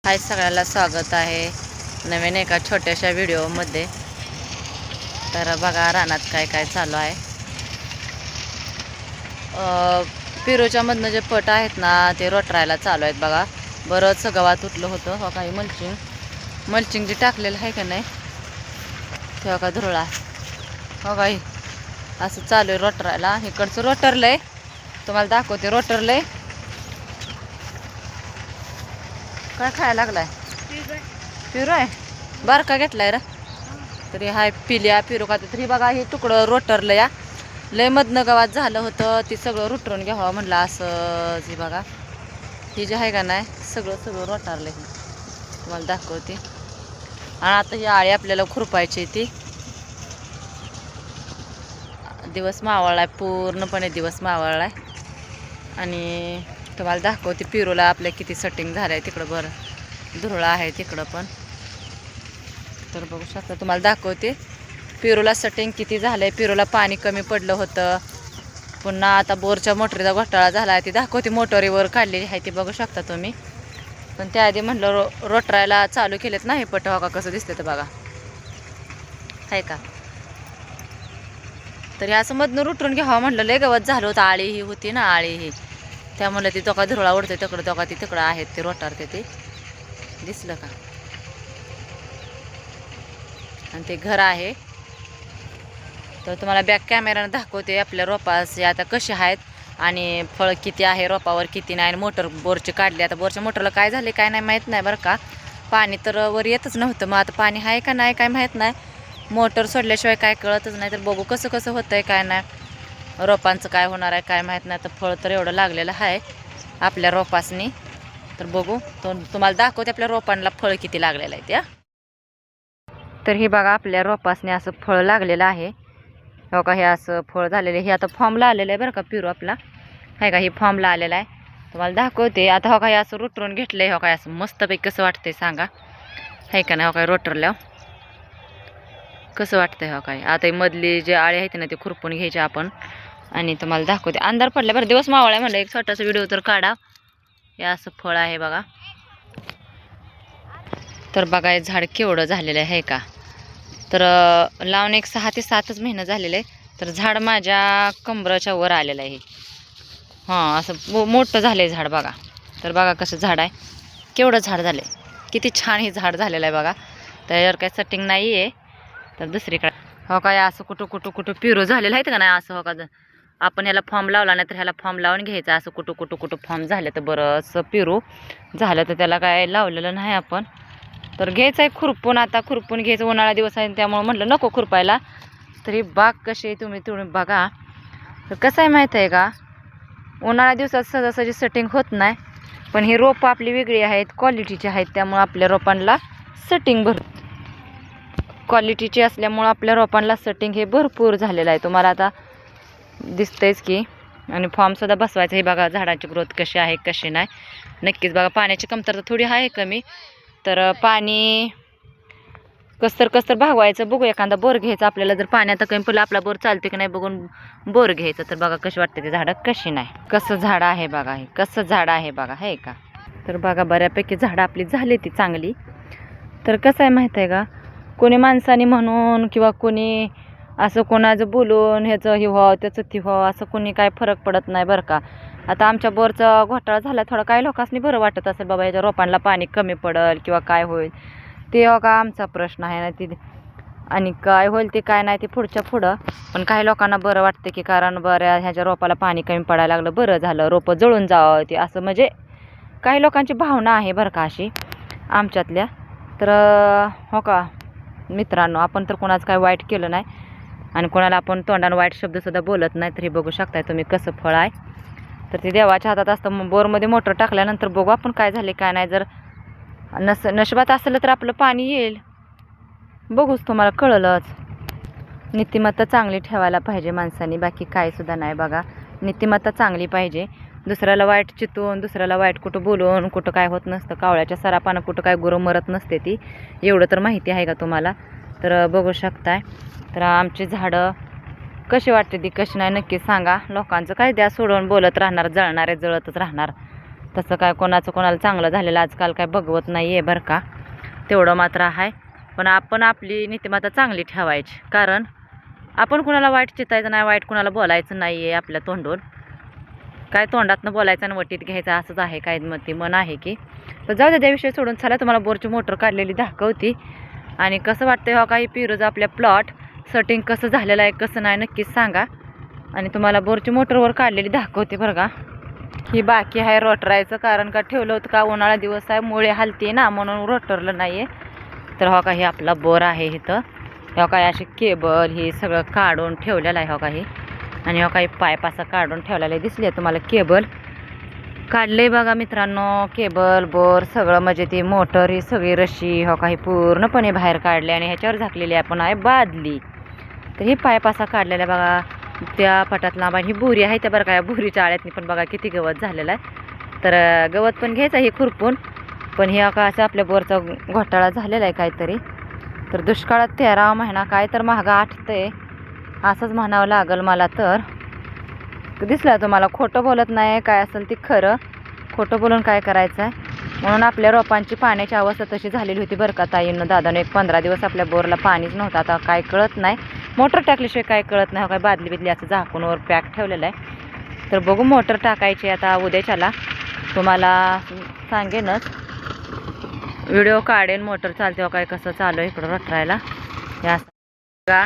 हाय सगळ्याला स्वागत आहे नवीन एका छोट्याशा व्हिडिओमध्ये। तर बघा रानात काय काय चालू आहे। पिरूच्या मधनं जे पट आहेत ना ते रोटरायला चालू आहेत बघा। बरंच गवात उठलं होतं हो काही मल्चिंग जे टाकलेलं आहे का नाही तेव्हा का धुरळा हो काही असं चालू आहे रोटरायला। इकडचं रोटरलंय तुम्हाला दाखवते। रोटरलंय काय खायला लागलाय? पिरू आहे बारका घेतलाय रे तरी हाय पिल्या पिरू का तरी बघा हे तुकडं रोटरलं या लय मधनं गावात झालं होतं ती सगळं रुटरून घ्यावं म्हणलं असं जी बघा ही जी आहे का नाही सगळं रोटारलं ही तुम्हाला दाखवते। आणि आता ही आळी आपल्याला खुरपायची ती दिवस मावळलाय पूर्णपणे दिवस मावळलाय। आणि तुम्हाला दाखवते पिरूला आपल्या किती सेटिंग झालंय तिकडं बरं धुरळा आहे तिकडं पण। तर बघू शकता तुम्हाला दाखवते पिरूला सेटिंग किती झालंय। पिरूला पाणी कमी पडलं होतं पुन्हा आता बोरच्या मोटरीचा घोटाळा झाला आहे ती दाखवते मोटरीवर काढलेली आहे ती बघू शकता तुम्ही। पण त्याआधी म्हटलं रोटरायला चालू केलेत नाही पट हो का कसं दिसते तर बघा आहे का। तरी असं मधनं रुटून घ्यावं म्हटलं लय गवत झालं होतं। आळी ही होती ना आळी ही त्यामुळे ती तो का धुरळा उडते तिकडं तो का ती तिकडं आहेत ते रोटारते ते दिसलं का। आणि ते घर आहे तर तुम्हाला बॅक कॅमेराने दाखवते आपल्या रोपाचे आता कसे आहेत आणि फळ किती आहे रोपावर किती नाही। मोटर बोरची काढली आता बोरच्या मोटरला काय झाले काय नाही माहीत नाही बरं का। पाणी तर वर येतच नव्हतं मग आता पाणी आहे का नाही काय माहीत नाही। मोटर सोडल्याशिवाय काय कळतच नाही। तर बघू कसं होतंय काय नाही रोपांचं काय होणार आहे काय माहीत नाही। तर फळ तर एवढं लागलेलं आहे आपल्या रोपासनी तर बघू तुम्हाला दाखवते आपल्या रोपांना फळ किती लागलेलं आहे त्या। तर हे बघा आपल्या रोपासने असं फळ लागलेलं आहे हो का। हे असं फळ झालेलं हे आता फॉर्मला आलेलं आहे बरं का पिरू आपला आहे का। हे फॉर्मला आलेला आहे तुम्हाला दाखवते आता हो काय असं रोटरून घेतलंय हो काय असं मस्तपैकी कसं वाटतंय सांगा आहे का नाही हो काय। रोटरल्या कसं वाटतंय हो काय। आता ही मधली जे आळे आहेत ना ते खुरपून घ्यायचे आपण आणि तुम्हाला दाखवते। अंधार पडला बरं दिवस मावळा म्हणलं एक छोटासा व्हिडिओ तर काढा। हे असं फळ आहे बघा। तर बघा हे झाड केवढं झालेलं आहे का। तर लावून एक 6 ते 7च महिने झालेले आहे तर झाड माझ्या कमराच्या वर आलेलं आहे। हां असं मोठं झालं आहे झाड बघा। तर बघा कसं झाड आहे केवढं झाड झालं आहे किती छान हे झाड झालेलं आहे बघा। त्याच्यावर काही सेटिंग नाही आहे तर दुसरीकडे हो काय असं कुठं पिरू झालेलं आहे का नाही असं हो का। आपण ह्याला फॉर्म लावला नाही तर ह्याला फॉर्म लावून घ्यायचा असं कुठं फॉर्म झालं तर बरंच पिरू झालं तर त्याला काय लावलेलं नाही आपण तर घ्यायचं आहे खुरपून। आता खुरपून घ्यायचं उन्हाळा दिवस आहे त्यामुळे म्हटलं नको खुरपायला। तरी बाग कशी आहे तुम्ही बघा। तर कसं आहे माहीत आहे का उन्हाळ्या दिवसात सहजासहजी सेटिंग होत नाही पण ही रोपं आपली वेगळी आहेत क्वालिटीची आहेत त्यामुळे आपल्या रोपांना सेटिंग क्वालिटीची असल्यामुळं आपल्या रोपांना सेटिंग हे भरपूर झालेलं आहे तुम्हाला आता दिसतंयच की। आणि फॉर्मसुद्धा बसवायचं हे बघा झाडाची ग्रोथ कशी आहे कशी नाही नक्कीच बघा। पाण्याची कमतरता थोडी आहे कमी तर पाणी कसतर भागवायचं बघू। एखादा बोर घ्यायचा आपल्याला जर पाण्यात कमी पडलं आपला बोर चालते की नाही बघून बोर घ्यायचं। तर बघा कशी वाटते ते झाडं कशी नाही कसं झाड आहे बघा हे कसं झाड आहे बघा हे का। तर बघा बऱ्यापैकी झाडं आपली झाली ती चांगली। तर कसं आहे माहीत आहे का कोणी माणसाने म्हणून किंवा कोणी असं कोणाचं बोलून ह्याचं हे व्हावं त्याचं ती व्हावं असं कोणी काय फरक पडत नाही बरं का। आता आमच्या बोरचा घोटाळा झाला थोडं काही लोकांनी बरं वाटत असेल बाबा ह्याच्या रोपांना पाणी कमी पडेल किंवा काय होईल ते हो का आमचा प्रश्न आहे ना ती आणि काय होईल ते काय नाही ते पुढं पण काही लोकांना बरं वाटतं की कारण बऱ्या ह्याच्या रोपाला पाणी कमी पडायला लागलं बरं झालं रोपं जळून जावं ते असं म्हणजे काही लोकांची भावना आहे बरं का अशी आमच्यातल्या। तर हो का मित्रांनो आपण तर कोणाचं काय वाईट केलं नाही आणि कोणाला आपण तोंडानं वाईट शब्दसुद्धा बोलत नाही। तर हे बघू शकताय तुम्ही कसं फळ आहे तर ते देवाच्या हातात असतं। बोरमध्ये मोटर टाकल्यानंतर बघू आपण काय झाले काय नाही जर नशिबात असलं तर आपलं पाणी येईल बघूच तुम्हाला कळलंच। नीतिमत्ता चांगली ठेवायला पाहिजे माणसाने बाकी काय सुद्धा नाही बघा। नीतिमत्ता चांगली पाहिजे दुसऱ्याला वाईट चितून दुसऱ्याला वाईट कुठं बोलून कुठं काय होत नसतं। कावळ्याच्या सरापानं कुठं काय गुरं मरत नसते ती एवढं तर माहिती आहे का तुम्हाला। तर बघू शकताय तर आमची झाडं कशी वाटते ती कशी नाही नक्की सांगा। लोकांचं काय द्या सोडून बोलत राहणार जळणारे जळतच राहणार तसं काय कोणाचं कोणाला चांगलं झालेलं आजकाल काय बघवत नाही आहे बरं का, तेवढं मात्र आहे. पण आपण आपली नीतिमत्ता चांगली ठेवायची, कारण आपण कुणाला वाईट चितायचं नाही, वाईट कुणाला बोलायचं नाही आहे आपल्या तोंडून. काय तोंडातनं बोलायचं आणि वटीत घ्यायचं असंच आहे, काय ती मन आहे की. तर जाऊ द्या त्या विषय सोडून. चला तुम्हाला बोरची मोटर काढलेली दाखवती आणि कसं वाटतं हो काही पिरोज आपल्या प्लॉट सेटिंग कसं झालेलं आहे कसं नाही नक्कीच सांगा. आणि तुम्हाला बोरची मोटरवर काढलेली दाखवते बरं का. ही बाकी आहे रोटरायचं, कारण का ठेवलं होतं का उन्हाळा दिवस आहे, मुळे हलते ना म्हणून रोटरलं नाही आहे. तर हो का हे आपला बोर आहे इथं. हो काय अशी केबल ही सगळं काढून ठेवलेलं आहे हो काही. आणि हो काही पाईप असा काढून ठेवलेला आहे, दिसली आहे तुम्हाला केबल काढले बघा मित्रांनो. केबल बोर सगळं म्हणजे ती मोटर ही सगळी रशी हो काही पूर्णपणे बाहेर काढली आणि ह्याच्यावर झाकलेली आपण आहे बादली. तर ही पाईप असा काढलेला आहे बघा त्या पटात लांब. आणि ही बोरी आहे त्या बरं का, बोरीच्या आळ्यातनी पण बघा किती गवत झालेलं आहे. तर गवत पण घ्यायचं हे खुरपून. पण हे का असं आपल्या बोरचा घोटाळा झालेला आहे काहीतरी. तर दुष्काळात 13वा महिना काय तर महागा आठतंय असंच म्हणावं लागल मला. तर दिसलं तुम्हाला, खोटं बोलत नाही, काय असेल ती खरं, खोटं बोलून काय करायचं आहे. म्हणून आपल्या रोपांची पाण्याची अवस्था तशी झालेली होती बरं का ताईंनो दादानं. एक 15 दिवस आपल्या बोरला पाणीच नव्हतं. आता काय कळत नाही, मोटर टाकल्याशिवाय काय कळत नाही. काय बादली बिदली असं झाकूनवर पॅक ठेवलेलं आहे. तर बघू मोटर टाकायची आता उद्याच्याला, तुम्हाला सांगेनच, व्हिडिओ काढेन मोटर चालते काय कसं चालू आहे इकडं रोटरायला. या का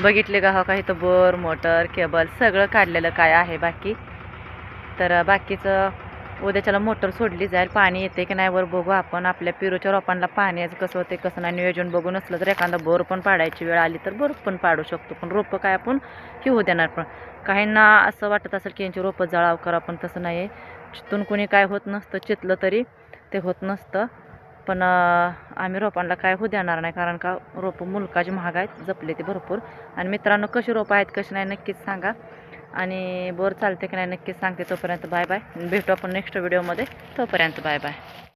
बघितले का हो का इथं बोर मोटर केबल सगळं काढलेलं काय आहे बाकी. तर बाकीचं उद्याच्याला मोटर सोडली जाईल, पाणी येते की नाही वर बघू आपण. आपल्या पिरूच्या रोपांना पाण्याचं कसं होते कसं नाही नियोजन बघू. नसलं तर एखादा बोर पण पाडायची वेळ आली तर बोर पण पाडू शकतो. पण रोपं काय आपण हे होऊ देणार. पण काहींना असं वाटत असेल की यांची रोपं जळाव करा, पण तसं नाही आहे. चितून कोणी काय होत नसतं, चितलं तरी ते होत नसतं. पण आम्ही रोपांना काय होऊ देणार नाही, कारण का रोपं मुलकाची महाग आहेत, जपले ते भरपूर. आणि मित्रांनो कशी रोपं आहेत कशी नाही नक्कीच सांगा. आणि बोर चालते की नाही नक्कीच सांगते. तोपर्यंत बाय बाय, भेटू आपण नेक्स्ट व्हिडिओमध्ये. तोपर्यंत बाय बाय.